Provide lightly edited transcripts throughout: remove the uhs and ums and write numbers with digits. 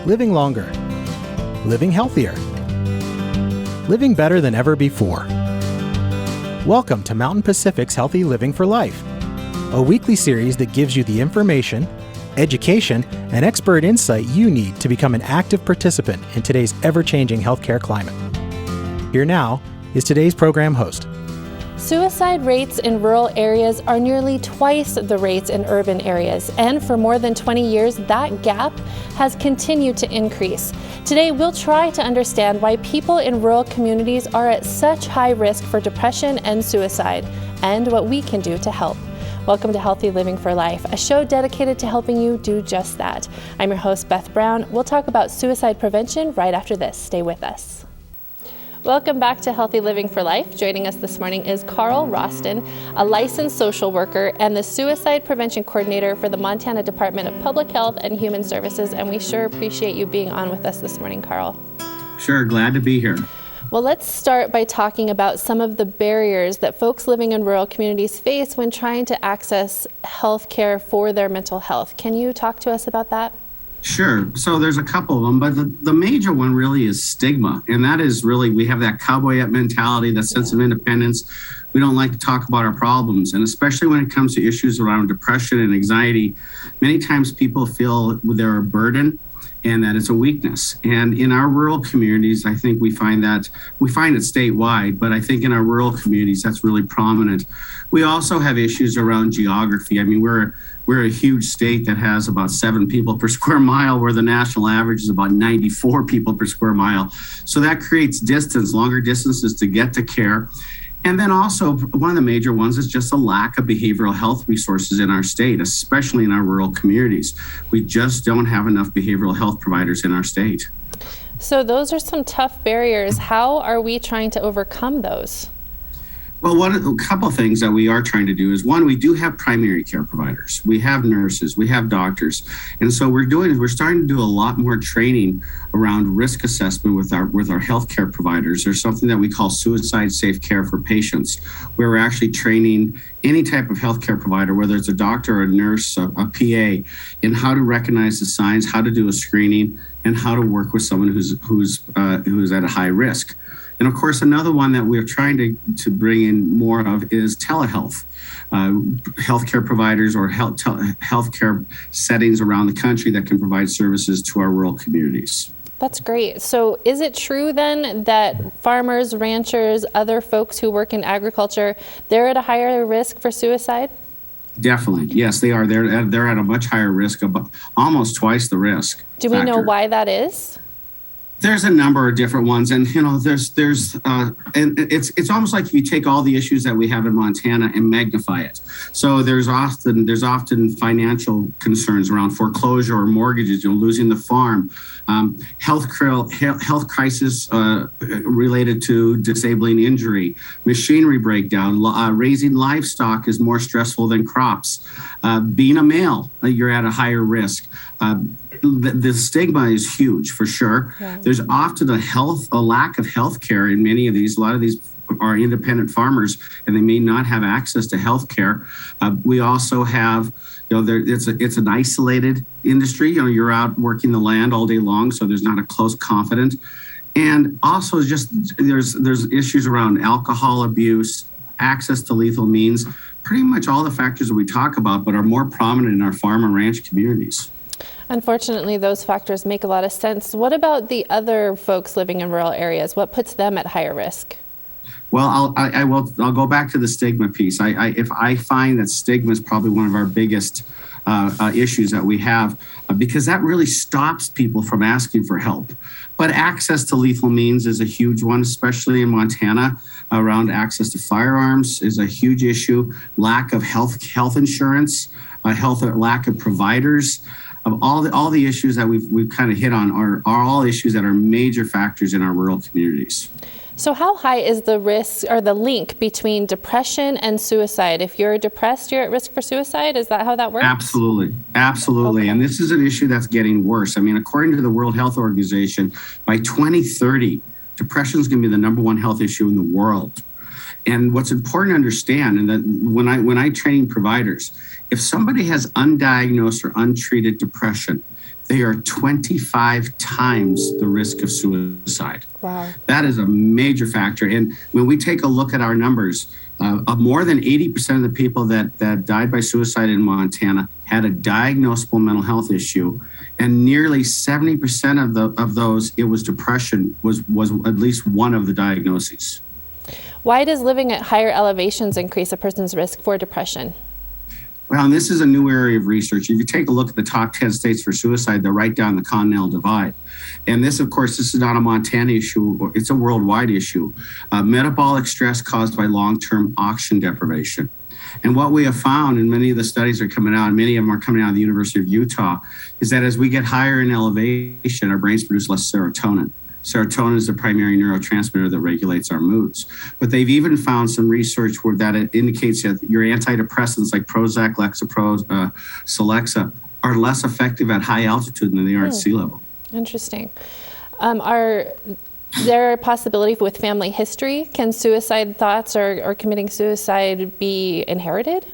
living longer, living healthier, living better than ever before. Welcome to Mountain Pacific's Healthy Living for Life, a weekly series that gives you the information, education, and expert insight you need to become an active participant in today's ever-changing healthcare climate. Here now is today's program host. Suicide rates in rural areas are nearly twice the rates in urban areas, and for more than 20 years, that gap has continued to increase. Today, we'll try to understand why people in rural communities are at such high risk for depression and suicide, and what we can do to help. Welcome to Healthy Living for Life, a show dedicated to helping you do just that. I'm your host, Beth Brown. We'll talk about suicide prevention right after this. Stay with us. Welcome back to Healthy Living for Life. Joining us this morning is Carl Roston, a licensed social worker and the Suicide Prevention Coordinator for the Montana Department of Public Health and Human Services, and we sure appreciate you being on with us this morning, Carl. Sure, glad to be here. Well, let's start by talking about some of the barriers that folks living in rural communities face when trying to access health care for their mental health. Can you talk to us about that? Sure. So there's a couple of them, but the major one really is stigma. And that is really, we have that cowboy mentality, that sense of independence. We don't like to talk about our problems. And especially when it comes to issues around depression and anxiety, many times people feel they're a burden and that it's a weakness. And in our rural communities, I think we find it statewide, but I think in our rural communities, that's really prominent. We also have issues around geography. I mean, we're a huge state that has about 7 people per square mile, where the national average is about 94 people per square mile. So that creates longer distances to get to care. And then also, one of the major ones is just a lack of behavioral health resources in our state, especially in our rural communities. We just don't have enough behavioral health providers in our state. So those are some tough barriers. How are we trying to overcome those? Well, a couple of things that we are trying to do is, one, we do have primary care providers. We have nurses, we have doctors. And so we're starting to do a lot more training around risk assessment with our healthcare providers. There's something that we call suicide safe care for patients, where we're actually training any type of healthcare provider, whether it's a doctor or a nurse, a PA, in how to recognize the signs, how to do a screening, and how to work with someone who's at a high risk. And of course, another one that we're trying to bring in more of is telehealth. Healthcare providers or healthcare settings around the country that can provide services to our rural communities. That's great. So is it true then that farmers, ranchers, other folks who work in agriculture, they're at a higher risk for suicide? Definitely. Yes, they are. They're at a much higher risk, almost twice the risk. Do we know why that is? There's a number of different ones, and and it's almost like if you take all the issues that we have in Montana and magnify it. So there's often financial concerns around foreclosure or mortgages, losing the farm, health crisis related to disabling injury, machinery breakdown, raising livestock is more stressful than crops. Being a male, you're at a higher risk. The stigma is huge for sure. Yeah. There's often a lack of health care in many of these. A lot of these are independent farmers, and they may not have access to health care. We also have, it's an isolated industry. You're out working the land all day long, so there's not a close confidant. And also just there's issues around alcohol abuse, access to lethal means, pretty much all the factors that we talk about, but are more prominent in our farm and ranch communities. Unfortunately, those factors make a lot of sense. What about the other folks living in rural areas? What puts them at higher risk? Well, I'll go back to the stigma piece. If I find that stigma is probably one of our biggest issues that we have, because that really stops people from asking for help. But access to lethal means is a huge one, especially in Montana. Around access to firearms is a huge issue. Lack of health insurance, lack of providers. All the issues that we've kind of hit on are all issues that are major factors in our rural communities. So how high is the risk or the link between depression and suicide? If you're depressed, you're at risk for suicide? Is that how that works? Absolutely. Okay. And this is an issue that's getting worse. I mean, according to the World Health Organization, by 2030, depression is going to be the number one health issue in the world. And what's important to understand, and that when I train providers, if somebody has undiagnosed or untreated depression, they are 25 times the risk of suicide. Wow. That is a major factor. And when we take a look at our numbers, more than 80% of the people that died by suicide in Montana had a diagnosable mental health issue, and nearly 70% of those, it was depression, was at least one of the diagnoses. Why does living at higher elevations increase a person's risk for depression? Well, and this is a new area of research. If you take a look at the top 10 states for suicide, they're right down the Continental Divide. And this, of course, this is not a Montana issue. It's a worldwide issue. Metabolic stress caused by long-term oxygen deprivation. And what we have found, and many of the studies are coming out, and many of them are coming out of the University of Utah, is that as we get higher in elevation, our brains produce less serotonin. Serotonin is the primary neurotransmitter that regulates our moods. But they've even found some research where that it indicates that your antidepressants like Prozac, Lexapro, Celexa are less effective at high altitude than they are at sea level. Interesting. Are there a possibility with family history? Can suicide thoughts or committing suicide be inherited?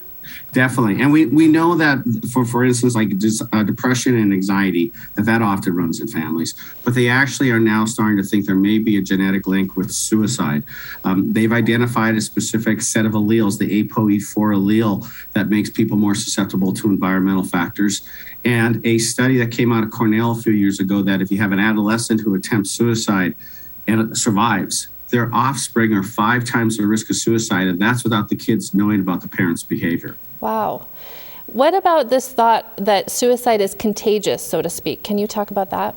Definitely. And we know that for instance, like depression and anxiety, that often runs in families, but they actually are now starting to think there may be a genetic link with suicide. They've identified a specific set of alleles, the ApoE4 allele, that makes people more susceptible to environmental factors. And a study that came out of Cornell a few years ago that if you have an adolescent who attempts suicide and survives, their offspring are 5 times the risk of suicide, and that's without the kids knowing about the parents' behavior. Wow. What about this thought that suicide is contagious, so to speak? Can you talk about that?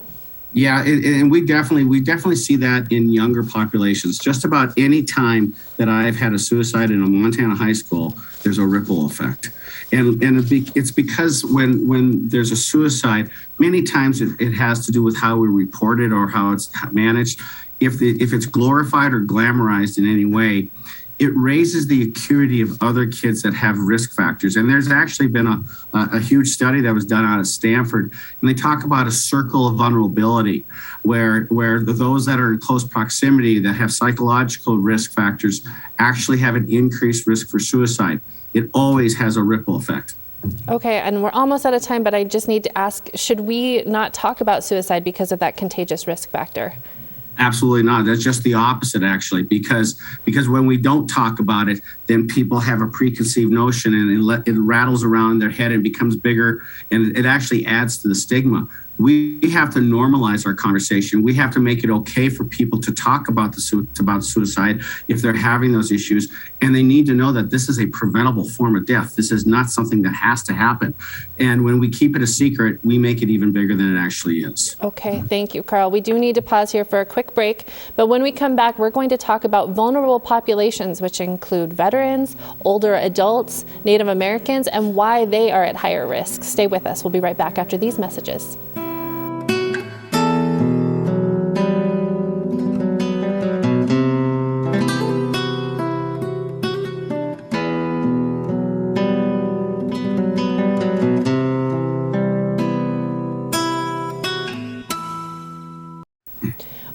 Yeah, and we definitely see that in younger populations. Just about any time that I've had a suicide in a Montana high school, there's a ripple effect. And it's because when there's a suicide, many times it has to do with how we report it or how it's managed. If it's glorified or glamorized in any way, it raises the acuity of other kids that have risk factors. And there's actually been a huge study that was done out of Stanford, and they talk about a circle of vulnerability where those that are in close proximity that have psychological risk factors actually have an increased risk for suicide. It always has a ripple effect. Okay, and we're almost out of time, but I just need to ask, should we not talk about suicide because of that contagious risk factor? Absolutely not. That's just the opposite, actually, because when we don't talk about it, then people have a preconceived notion and it rattles around in their head and becomes bigger, and it actually adds to the stigma. We have to normalize our conversation. We have to make it okay for people to talk about suicide if they're having those issues, and they need to know that this is a preventable form of death. This is not something that has to happen. And when we keep it a secret, we make it even bigger than it actually is. Okay, thank you, Carl. We do need to pause here for a quick break, but when we come back, we're going to talk about vulnerable populations, which include veterans, older adults, Native Americans, and why they are at higher risk. Stay with us. We'll be right back after these messages.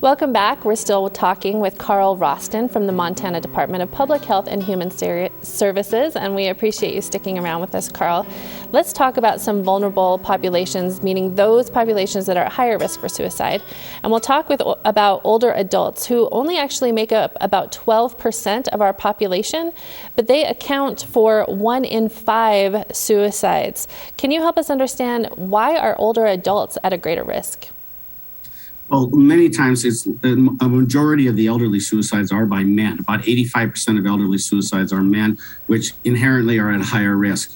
Welcome back. We're still talking with Carl Rosten from the Montana Department of Public Health and Human Services, and we appreciate you sticking around with us, Carl. Let's talk about some vulnerable populations, meaning those populations that are at higher risk for suicide. And we'll talk about older adults who only actually make up about 12% of our population, but they account for 1 in 5 suicides. Can you help us understand why are older adults at a greater risk? Well, many times it's a majority of the elderly suicides are by men. About 85% of elderly suicides are men, which inherently are at higher risk.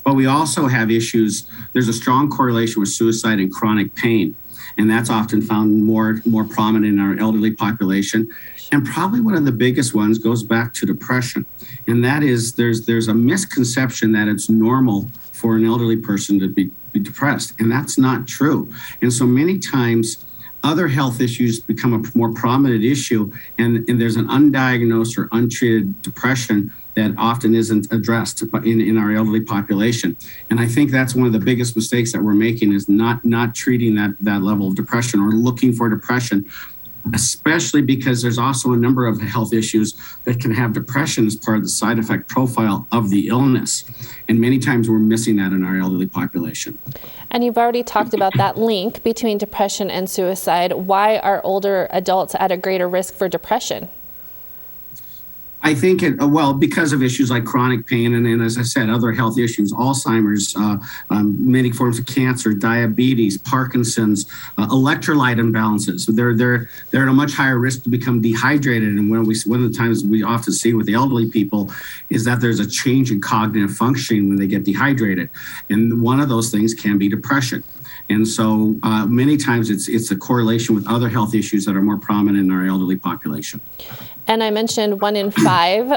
But we also have issues. There's a strong correlation with suicide and chronic pain, and that's often found more prominent in our elderly population. And probably one of the biggest ones goes back to depression, and that is there's a misconception that it's normal for an elderly person to be depressed, and that's not true. And so many times other health issues become a more prominent issue, and there's an undiagnosed or untreated depression that often isn't addressed in our elderly population. And I think that's one of the biggest mistakes that we're making is not treating that level of depression or looking for depression. especially because there's also a number of health issues that can have depression as part of the side effect profile of the illness. And many times we're missing that in our elderly population. And you've already talked about that link between depression and suicide. Why are older adults at a greater risk for depression? I think because of issues like chronic pain and as I said, other health issues, Alzheimer's, many forms of cancer, diabetes, Parkinson's, electrolyte imbalances. They're at a much higher risk to become dehydrated. And one of the times we often see with the elderly people is that there's a change in cognitive functioning when they get dehydrated. And one of those things can be depression. And so many times it's a correlation with other health issues that are more prominent in our elderly population. And I mentioned 1 in 5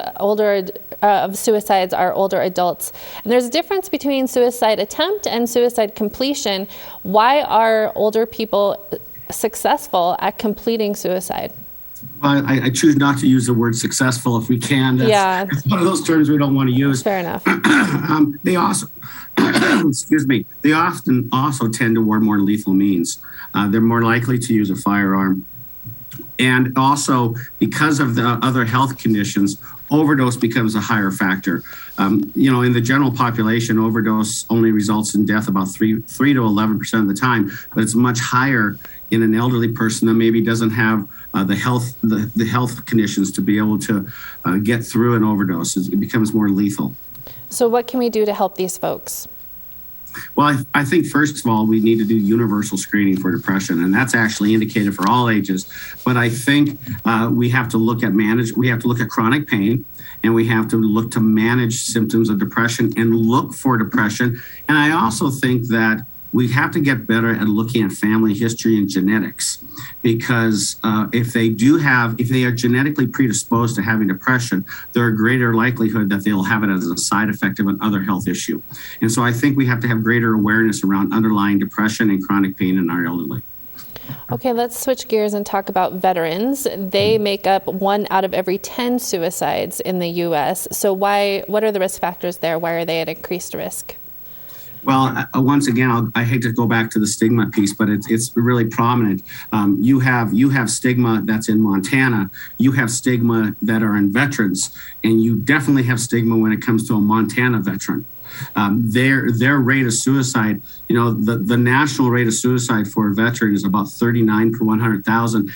of suicides are older adults. And there's a difference between suicide attempt and suicide completion. Why are older people successful at completing suicide? Well, I choose not to use the word successful if we can. It's one of those terms we don't want to use. Fair enough. They also, they often also tend toward more lethal means. They're more likely to use a firearm. And also, because of the other health conditions, overdose becomes a higher factor. In the general population, overdose only results in death about 3 to 11% of the time, but it's much higher in an elderly person that maybe doesn't have the health conditions to be able to get through an overdose. It becomes more lethal. So what can we do to help these folks? Well, I think first of all, we need to do universal screening for depression, and that's actually indicated for all ages. But I think we have to look at chronic pain, and we have to look to manage symptoms of depression and look for depression. And I also think that we have to get better at looking at family history and genetics, because if they are genetically predisposed to having depression, there are greater likelihood that they'll have it as a side effect of another health issue. And so I think we have to have greater awareness around underlying depression and chronic pain in our elderly. Okay, let's switch gears and talk about veterans. They make up 1 out of every 10 suicides in the U.S. So what are the risk factors there? Why are they at increased risk? Well, once again, I hate to go back to the stigma piece, but it's really prominent. You have stigma that's in Montana. You have stigma that are in veterans, and you definitely have stigma when it comes to a Montana veteran. Their rate of suicide, the national rate of suicide for a veteran is about 39 per 100,000.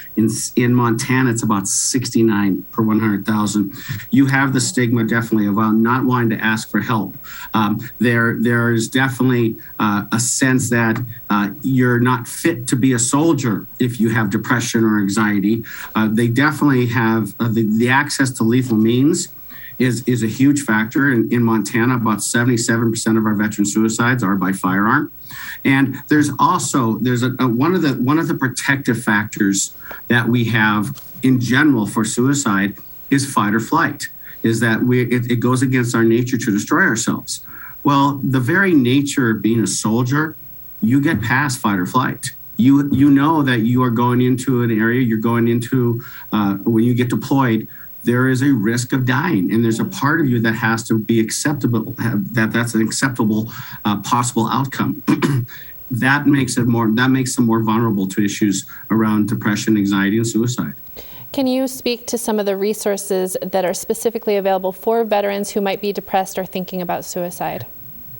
In Montana, it's about 69 per 100,000. You have the stigma definitely of not wanting to ask for help. There is definitely a sense that you're not fit to be a soldier if you have depression or anxiety. They definitely have the access to lethal means is a huge factor. In Montana, about 77% of our veteran suicides are by firearm. And there's one of the protective factors that we have in general for suicide is fight or flight, is that it goes against our nature to destroy ourselves. Well, the very nature of being a soldier, you get past fight or flight. You know that you are going into an area, you're going into, when you get deployed, there is a risk of dying, and there's a part of you that has to be acceptable, that's an acceptable possible outcome. That makes them more vulnerable to issues around depression, anxiety, and suicide. Can you speak to some of the resources that are specifically available for veterans who might be depressed or thinking about suicide?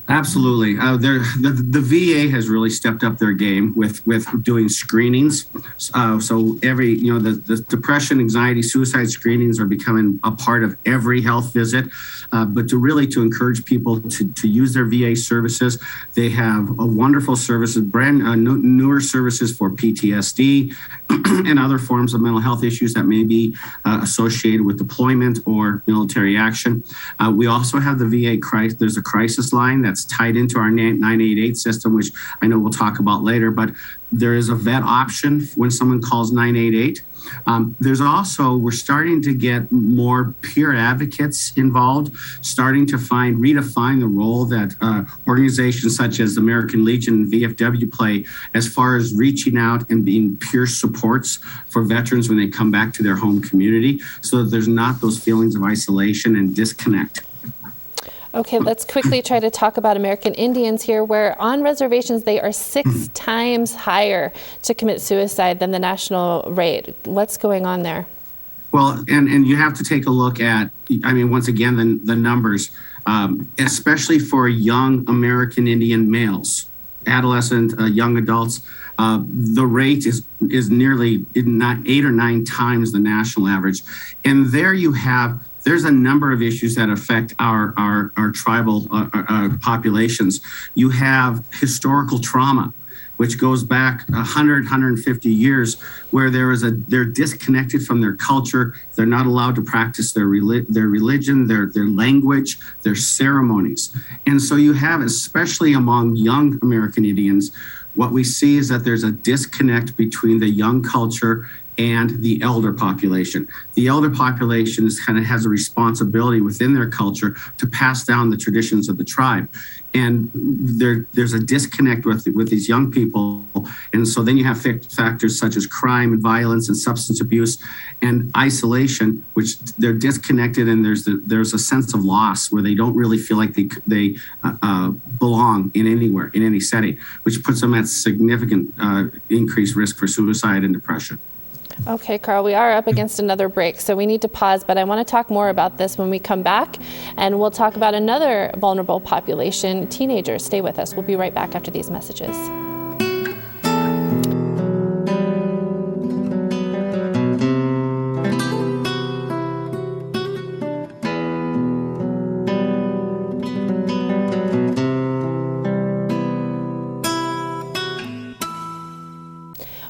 Absolutely. The VA has really stepped up their game with doing screenings. So the depression, anxiety, suicide screenings are becoming a part of every health visit. But to encourage people to use their VA services, they have a wonderful services, newer services for PTSD and other forms of mental health issues that may be associated with deployment or military action. We also have the VA there's a crisis line that's tied into our 988 system, which I know we'll talk about later, but there is a vet option when someone calls 988. We're starting to get more peer advocates involved, starting to redefine the role that organizations such as American Legion and VFW play as far as reaching out and being peer supports for veterans when they come back to their home community, so that there's not those feelings of isolation and disconnect. Okay, let's quickly try to talk about American Indians here, where on reservations they are 6 times higher to commit suicide than the national rate. What's going on there? Well, and you have to take a look at, once again, the numbers, especially for young American Indian males, adolescent, young adults. The rate is nearly 8 or 9 times the national average. And there's a number of issues that affect our tribal populations. You have historical trauma, which goes back 100, 150 years, where they're disconnected from their culture. They're not allowed to practice their religion, their language, their ceremonies. And so you have, especially among young American Indians, what we see is that there's a disconnect between the young culture and the elder population. The elder population has a responsibility within their culture to pass down the traditions of the tribe. And there's a disconnect with these young people. And so then you have factors such as crime and violence and substance abuse and isolation, which they're disconnected, and there's a sense of loss where they don't really feel like they belong anywhere, in any setting, which puts them at significant increased risk for suicide and depression. Okay, Carl, we are up against another break, so we need to pause, but I want to talk more about this when we come back, and we'll talk about another vulnerable population, teenagers. Stay with us. We'll be right back after these messages.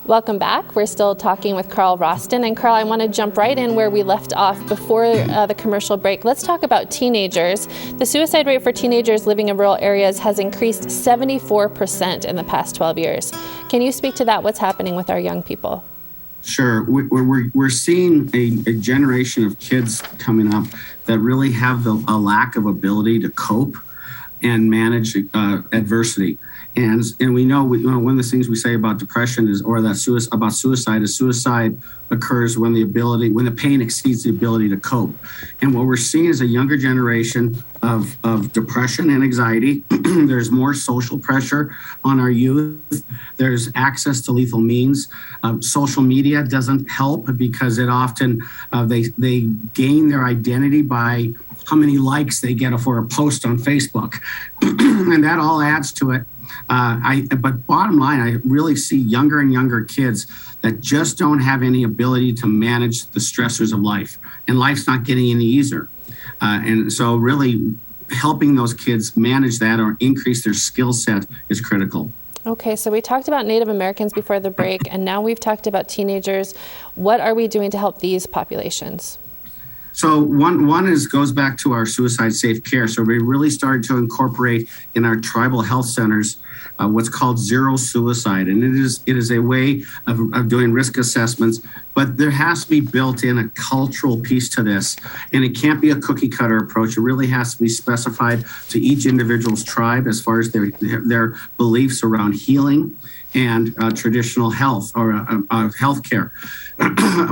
Welcome back. We're still talking with Carl Roston. And Carl, I want to jump right in where we left off before the commercial break. Let's talk about teenagers. The suicide rate for teenagers living in rural areas has increased 74% in the past 12 years. Can you speak to that? What's happening with our young people? Sure. We're seeing a generation of kids coming up that really have a lack of ability to cope and manage adversity. And we know, one of the things we say about depression about suicide is suicide occurs when the pain exceeds the ability to cope. And what we're seeing is a younger generation of depression and anxiety. There's more social pressure on our youth. There's access to lethal means. Social media doesn't help because it often, they gain their identity by how many likes they get for a post on Facebook. And that all adds to it. But bottom line, I really see younger and younger kids that just don't have any ability to manage the stressors of life, and life's not getting any easier. And so really helping those kids manage that or increase their skill set is critical. Okay, so we talked about Native Americans before the break, and now we've talked about teenagers. What are we doing to help these populations? So one goes back to our suicide safe care. So we really started to incorporate in our tribal health centers what's called zero suicide. And it is a way of doing risk assessments, but there has to be built in a cultural piece to this. And it can't be a cookie cutter approach. It really has to be specified to each individual's tribe as far as their beliefs around healing and traditional health or health care.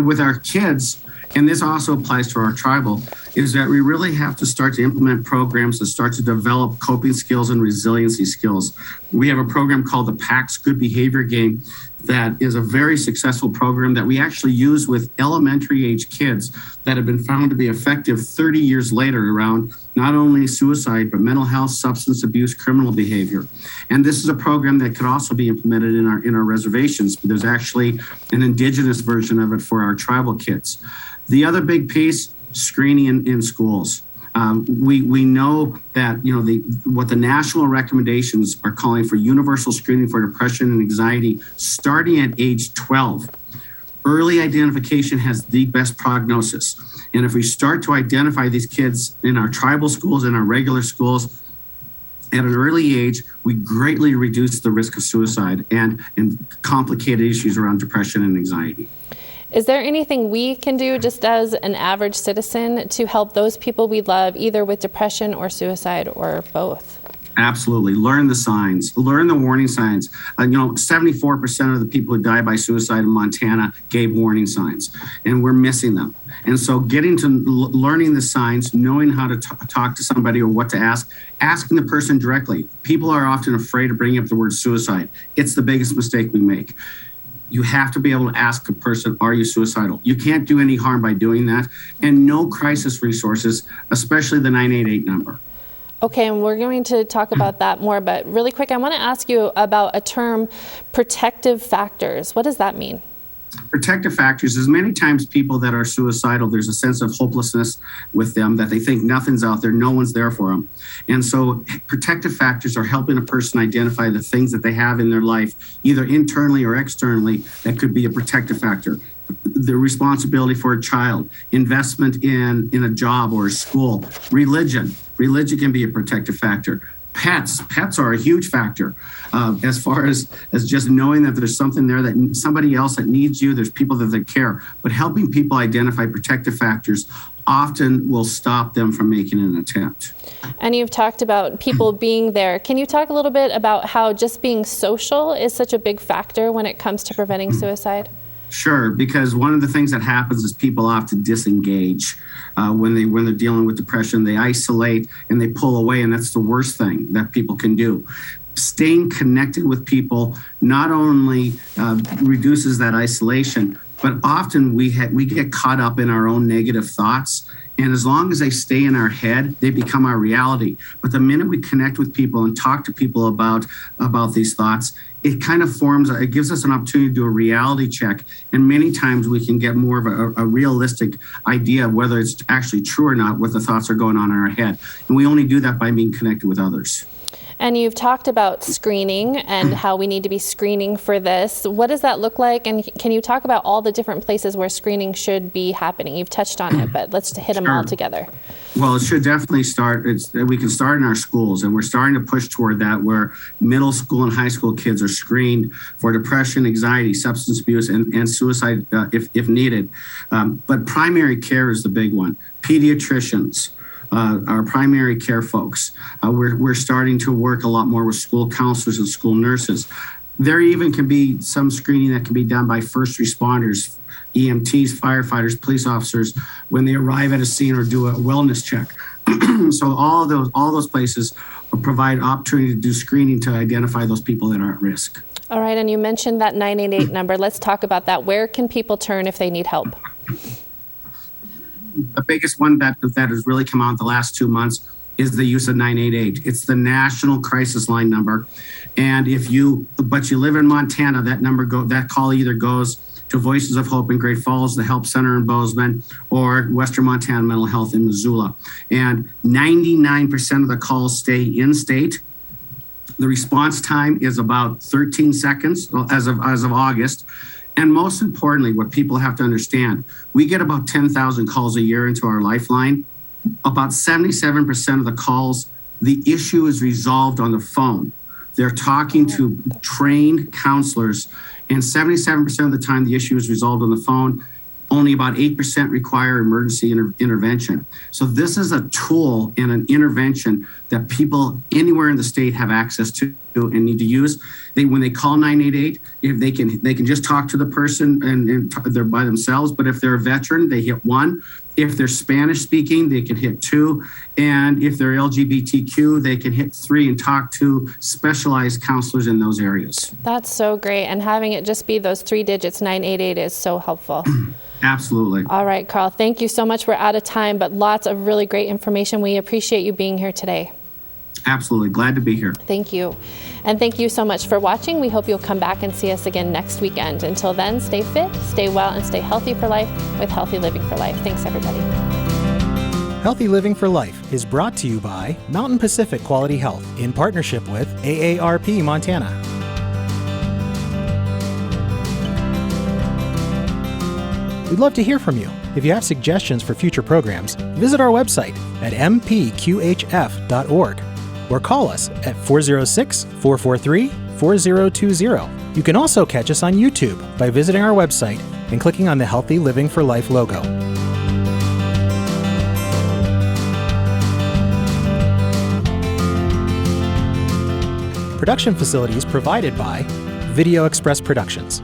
With our kids, and this also applies to our tribal, is that we really have to start to implement programs that start to develop coping skills and resiliency skills. We have a program called the PAX Good Behavior Game that is a very successful program that we actually use with elementary age kids that have been found to be effective 30 years later around not only suicide, but mental health, substance abuse, criminal behavior. And this is a program that could also be implemented in our reservations, but there's actually an indigenous version of it for our tribal kids. The other big piece, screening in schools. We know that what the national recommendations are calling for universal screening for depression and anxiety starting at age 12. Early identification has the best prognosis. And if we start to identify these kids in our tribal schools and our regular schools at an early age, we greatly reduce the risk of suicide and complicated issues around depression and anxiety. Is there anything we can do just as an average citizen to help those people we love, either with depression or suicide or both? Absolutely. Learn the signs, learn the warning signs. 74% of the people who die by suicide in Montana gave warning signs, and we're missing them. And so getting to learning the signs, knowing how to talk to somebody or what to ask, asking the person directly. People are often afraid of bringing up the word suicide. It's the biggest mistake we make. You have to be able to ask a person, are you suicidal? You can't do any harm by doing that. And no crisis resources, especially the 988 number. Okay, and we're going to talk about that more, but really quick, I want to ask you about a term, protective factors. What does that mean? Protective factors is many times people that are suicidal, there's a sense of hopelessness with them, that they think nothing's out there, no one's there for them. And so protective factors are helping a person identify the things that they have in their life, either internally or externally, that could be a protective factor. The responsibility for a child, investment in a job or a school, religion can be a protective factor. Pets are a huge factor as far as just knowing that there's something there, that somebody else that needs you, there's people that care. But helping people identify protective factors often will stop them from making an attempt. And you've talked about people being there. Can you talk a little bit about how just being social is such a big factor when it comes to preventing suicide? Sure, because one of the things that happens is people often disengage when they're dealing with depression. They isolate and they pull away, and that's the worst thing that people can do. Staying connected with people not only reduces that isolation, but often we get caught up in our own negative thoughts. And as long as they stay in our head, they become our reality. But the minute we connect with people and talk to people about these thoughts, it kind of it gives us an opportunity to do a reality check. And many times we can get more of a realistic idea of whether it's actually true or not, what the thoughts are going on in our head. And we only do that by being connected with others. And you've talked about screening and how we need to be screening for this. What does that look like? And can you talk about all the different places where screening should be happening? You've touched on it, but let's hit them all together. Well, it should definitely start. We can start in our schools, and we're starting to push toward that, where middle school and high school kids are screened for depression, anxiety, substance abuse, and suicide if needed. But primary care is the big one. Pediatricians, our primary care folks. We're starting to work a lot more with school counselors and school nurses. There even can be some screening that can be done by first responders, EMTs, firefighters, police officers, when they arrive at a scene or do a wellness check. So all those places provide opportunity to do screening to identify those people that are at risk. All right, and you mentioned that 988 number. Let's talk about that. Where can people turn if they need help? The biggest one that has really come out the last 2 months is the use of 988. It's the national crisis line number. And but you live in Montana, that call either goes to Voices of Hope in Great Falls, the Help Center in Bozeman, or Western Montana Mental Health in Missoula. And 99% of the calls stay in state. The response time is about 13 seconds as of August. And most importantly, what people have to understand, we get about 10,000 calls a year into our lifeline. About 77% of the calls, the issue is resolved on the phone. They're talking to trained counselors, and 77% of the time the issue is resolved on the phone. Only about 8% require emergency intervention. So this is a tool and an intervention that people anywhere in the state have access to and need to use. When they call 988, if they can just talk to the person and they're by themselves. But if they're a veteran, they hit 1. If they're Spanish speaking, they can hit 2. And if they're LGBTQ, they can hit 3 and talk to specialized counselors in those areas. That's so great. And having it just be those 3 digits, 988, is so helpful. Absolutely. All right, Carl, thank you so much. We're out of time, but lots of really great information. We appreciate you being here today. Absolutely. Glad to be here. Thank you. And thank you so much for watching. We hope you'll come back and see us again next weekend. Until then, stay fit, stay well, and stay healthy for life with Healthy Living for Life. Thanks, everybody. Healthy Living for Life is brought to you by Mountain Pacific Quality Health in partnership with AARP Montana. We'd love to hear from you. If you have suggestions for future programs, visit our website at mpqhf.org or call us at 406-443-4020. You can also catch us on YouTube by visiting our website and clicking on the Healthy Living for Life logo. Production facilities provided by Video Express Productions.